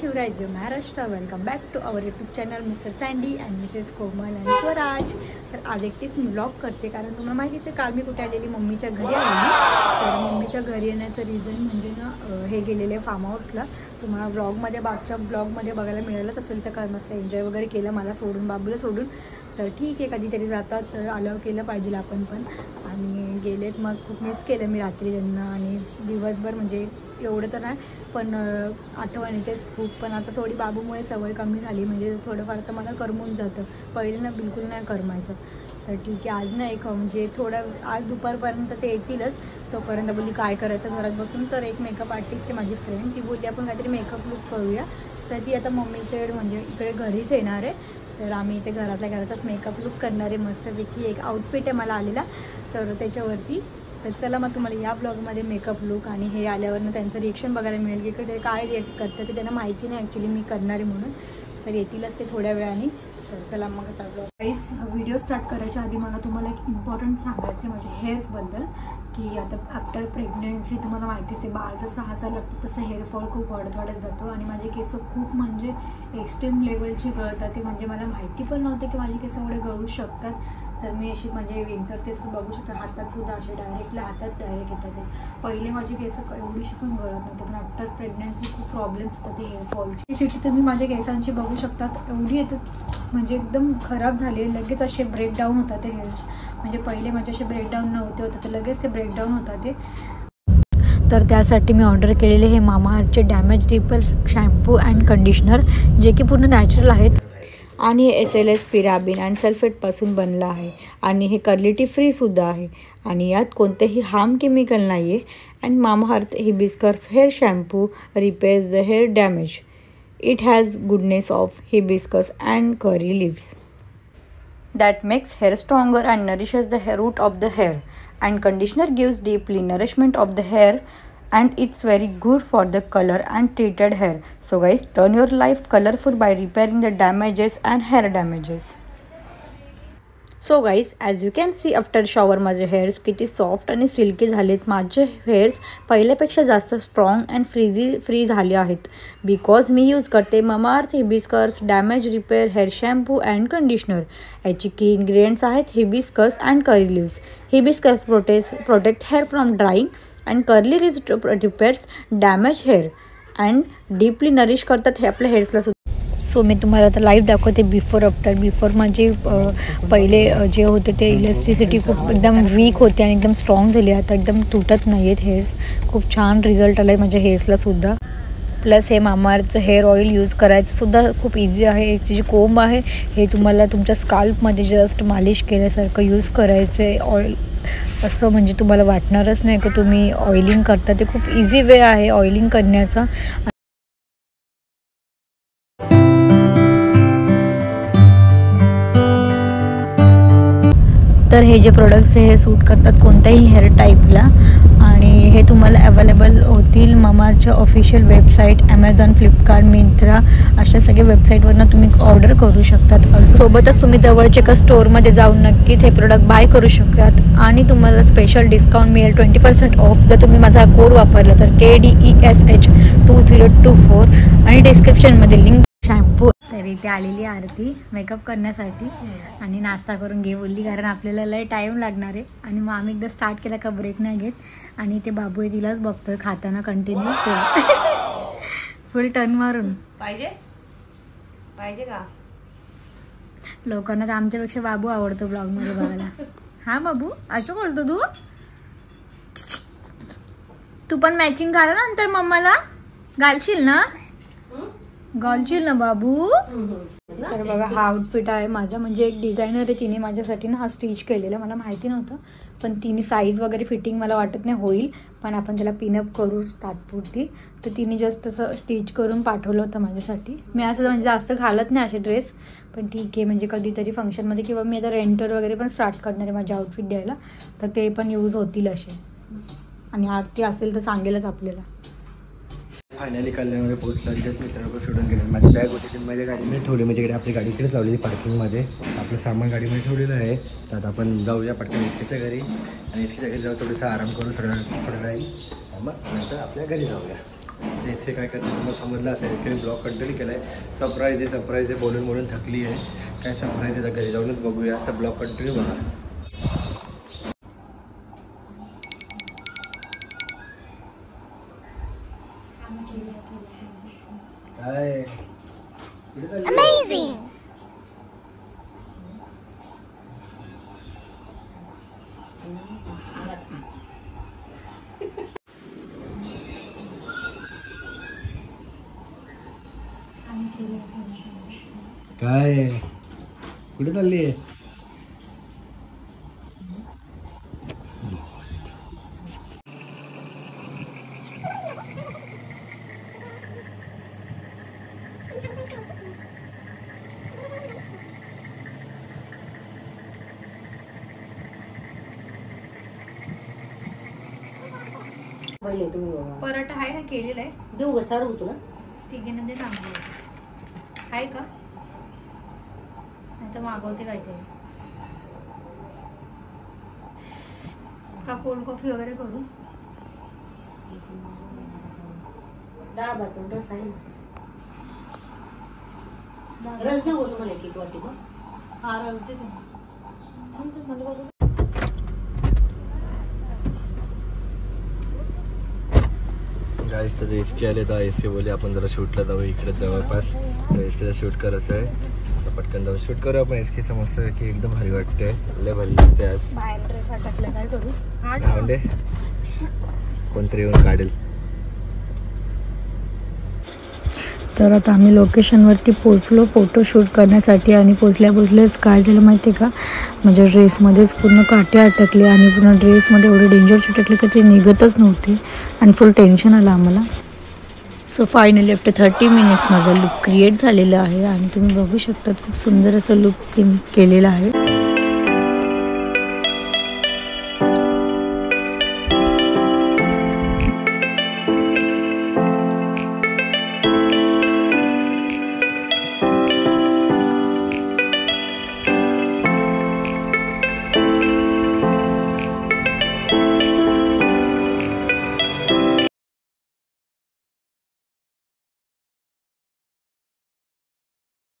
शिवराय जय Maharashtra. Welcome back to our YouTube channel mister Sandy and missus Komal and Swaraj. तर आज एकटीच मी ब्लॉग करते कारण तुम्हाला माहितीच आहे काल मी कुठे आलेली मम्मीच्या घरी आलेली. तर मम्मीच्या घरी येण्याचं रिझन म्हणजे ना हे गेलेले फार्म हाऊसला. तुम्हाला ब्लॉगमध्ये मागच्या ब्लॉगमध्ये बघायला मिळालंच असेल तर काय मस्त एन्जॉय वगैरे केलं मला सोडून बाबूला सोडून. तर ठीक आहे कधीतरी जातात तर अलाव केलं पाहिजे आपण पण. आणि गेलेत मग खूप मिस केलं मी रात्री त्यांना आणि दिवसभर म्हणजे एवढं तर नाही पण आठवण येतेच खूप. पण आता थोडी बाबूमुळे सवय कमी झाली म्हणजे थोडंफार तर मला करमून जातं. पहिले ना बिलकुल नाही करमायचं. तर ठीक आहे आज ना एक म्हणजे थोडं आज दुपारपर्यंत ते येतीलच. तोपर्यंत बोलली काय करायचं घरात बसून. तर एक मेकअप आर्टिस्ट आहे माझी फ्रेंड ती बोलली आपण काहीतरी मेकअप लुक करूया. तर ती आता मम्मीचे म्हणजे इकडे घरीच येणार आहे. तर आम्ही इथे घरातल्या घरातच मेकअप लुक करणार आहे. मस्तपैकी एक आउटफिट आहे मला आलेला तर त्याच्यावरती. तर चला मग तुम्हाला या ब्लॉगमध्ये मेकअप लुक आणि हे आल्यावरनं त्यांचं रिएक्शन बघायला मिळेल की ते काय रिॲक्ट करतात ते त्यांना माहिती नाही ॲक्च्युली मी करणार आहे म्हणून. तर येतीलच ते थोड्या वेळाने. तर चला मग आता गाईस व्हिडिओ स्टार्ट करायच्या आधी मला तुम्हाला एक इम्पॉर्टंट सांगायचं आहे माझ्या हेअर्सबद्दल की आता आफ्टर प्रेग्नन्सी तुम्हाला माहिती आहे ते बाळ जसं हसायला लागतं तसं हेअरफॉल खूप वाढत जातो आणि माझे केस खूप म्हणजे एक्स्ट्रीम लेवलची गळतात. ते म्हणजे मला माहिती पण नव्हते की माझे केस एवढे गळू शकतात. तर मी अशी म्हणजे विंचरते तर बघू शकता हातात सुद्धा असे डायरेक्ट येतात ते. पहिले माझे केस एवढीशी पण गळत नव्हते पण आफ्टर प्रेग्नन्सी खूप प्रॉब्लेम्स येतात ते हेअरफॉलची. सिटी तुम्ही माझ्या केसांची बघू शकतात एवढी येतात म्हणजे एकदम खराब झाले. लगेच असे ब्रेकडाऊन होतात ते हेअर्स. म्हणजे पहिले माझे असे ब्रेकडाऊन नव्हते होते तर लगेच ते ब्रेकडाऊन होतात ते. तर त्यासाठी मी ऑर्डर केलेले हे मामाअर्थचे damage repel shampoo and conditioner जे की पूर्ण नॅचरल आहेत आणि हे SLS पिराबिन अँड सल्फेटपासून बनलं आहे आणि हे कर्लिटी फ्रीसुद्धा आहे आणि यात कोणतेही हार्म केमिकल नाही आहे. And Mamaearth hibiscus hair shampoo repairs the hair damage. It has goodness of hibiscus and curry leaves that makes hair stronger and nourishes the hair root of the hair. And conditioner gives deeply nourishment of the hair and it's very good for the color and treated hair. So guys, turn your life colorful by repairing the damages and hair damages. So guys as you can see after shower माझे hairs किती soft आणि silkie झालेत. माझे hairs पहिल्यापेक्षा जास्त strong and free झाले आहेत because मी यूज करते Mamaearth hibiscus damage repair hair shampoo and conditioner. याची की इन्ग्रेडियंट्स आहेत hibiscus and curry leaves. Hibiscus protect hair from drying and curry leaves repairs damage hair and deeply nourish करतात हे आपल्या हेअर्सला सुद्धा. सो मी तुम्हाला आता लाईव्ह दाखवते बिफोर आफ्टर. बिफोर माझे पहिले जे होते ते इलेस्टिसिटी खूप एकदम वीक होते आणि एकदम स्ट्रॉंग झाली. आता एकदम तुटत नाही आहेत हेअर्स. खूप छान रिझल्ट आला आहे माझ्या हेअर्सलासुद्धा. प्लस हे मामाअर्थचं हेअर ऑइल यूज करायचंसुद्धा खूप इझी आहे. याची जी कोंब आहे हे तुम्हाला तुमच्या स्काल्पमध्ये जस्ट मालिश केल्यासारखं यूज करायचं आहे. ऑइल असं म्हणजे तुम्हाला वाटणारच नाही की तुम्ही ऑइलिंग करता. ते खूप इझी वे आहे ऑइलिंग करण्याचा. तर हे जे प्रोडक्ट्स आहे हे सूट करतात कोणत्याही हेअर टाईपला आणि हे तुम्हाला अवेलेबल होतील मामाअर्थच्या official website Amazon, Flipkart, Myntra अशा सगळ्या वेबसाईटवरनं तुम्ही ऑर्डर करू शकतात. सोबतच तुम्ही जवळच्या एका स्टोअरमध्ये जाऊन नक्कीच हे प्रोडक्ट बाय करू शकतात आणि तुम्हाला स्पेशल डिस्काउंट मिळेल 20% ऑफ जर तुम्ही माझा कोड वापरला तर KDESH2024 आणि डिस्क्रिप्शनमध्ये लिंक शॅम्पू. तर इथे आलेली आरती मेकअप करण्यासाठी आणि नाश्ता करून घे बोलली कारण आपल्याला लय टाईम लागणार आहे. आणि मग आम्ही एकदा स्टार्ट केला का ब्रेक नाही घेत. आणि ते बाबू आहे तिलाच बघतोय खाताना कंटिन्यू फुल टर्न मारून. पाहिजे का लोकांना तर आमच्यापेक्षा बाबू आवडतो ब्लॉगमध्ये बघायला. हा बाबू असं बोलतो तू पण मॅचिंग घाल ना नंतर मम्माला घालशील ना बाबू. तर बघा हा आउटफिट आहे माझा. म्हणजे एक डिझायनर आहे तिने माझ्यासाठी ना हा स्टिच केलेला. मला माहिती नव्हतं पण तिने साईज वगैरे फिटिंग मला वाटत नाही होईल पण आपण त्याला पिनअप करू तात्पुरती. तर तिने जस्ट असं स्टिच करून पाठवलं होतं माझ्यासाठी. मी असं म्हणजे जास्त घालत नाही असे ड्रेस पण ठीक आहे म्हणजे कधीतरी फंक्शनमध्ये किंवा मी आता रेंटर वगैरे पण स्टार्ट करणार आहे माझे आउटफिट द्यायला तर ते पण यूज होतील असे. आणि आरती असेल तर सांगेलच आपल्याला. फायनली कल्याणमध्ये पोहोचलो. तिथेच मित्रांना सोडून गेले. माझी बॅग होती ती माझ्या गाडीमध्ये ठेवली. म्हणजे इकडे आपली गाडी इकडेच लावलेली पार्किंगमध्ये. आपलं सामान गाडीमध्ये ठेवलेलं आहे. तर आता आपण जाऊया पटकन इसकेच्या घरी आणि इसकेच्या घरी जाऊ थोडंसं आराम करू थोडा टाईम मग नंतर आपल्या घरी जाऊया. एस काय करते तुम्हाला समजलं असेल की ब्लॉग कंटिन्यू केला आहे. सरप्राईज आहे बोलून बोलून थकली आहे. काय सरप्राईज आहे घरी जाऊनच बघूया. तर ब्लॉग कंटिन्यू बघा. काय अमेझिंग. काय कुठे चालली आहे? पराठा आहे ना केलेला आहे. देऊ ग चारू तुला तिघीनं ते चांगलं आहे का? नाही तर मागवते काहीतरी. का कोल्ड कॉफी वगैरे करू? डाळ भात रस आहे ना. रस देऊ तुम्हाला एक वाटी मग. हा रस दे तुम्ही. गाईस तर एसके आले तर एसके बोले आपण जरा शूटला जाऊ इकडे जवळपास. तर एसकेला शूट करायचं आहे. तर पटकन जाऊ शूट करू आपण. एसकेचं मस्त की एकदम भारी वाटते. लय भारी दिसते आज. बाहेर ड्रेस अटकले काय करू? म्हणजे कोणतरी येऊन काढेल. तर आता आम्ही लोकेशनवरती पोचलो फोटोशूट करण्यासाठी. आणि पोचल्याच काय झालं माहिती आहे का, माझ्या ड्रेसमध्येच पूर्ण काटे अटकले आणि पूर्ण ड्रेसमध्ये एवढे डेंजर अटकले की ते निघतच नव्हते आणि फुल टेन्शन आलं आम्हाला. सो फायनली आफ्टर 30 मिनिट्स माझा लुक क्रिएट झालेला आहे आणि तुम्ही बघू शकता खूप सुंदर असं लुक केलेलं आहे.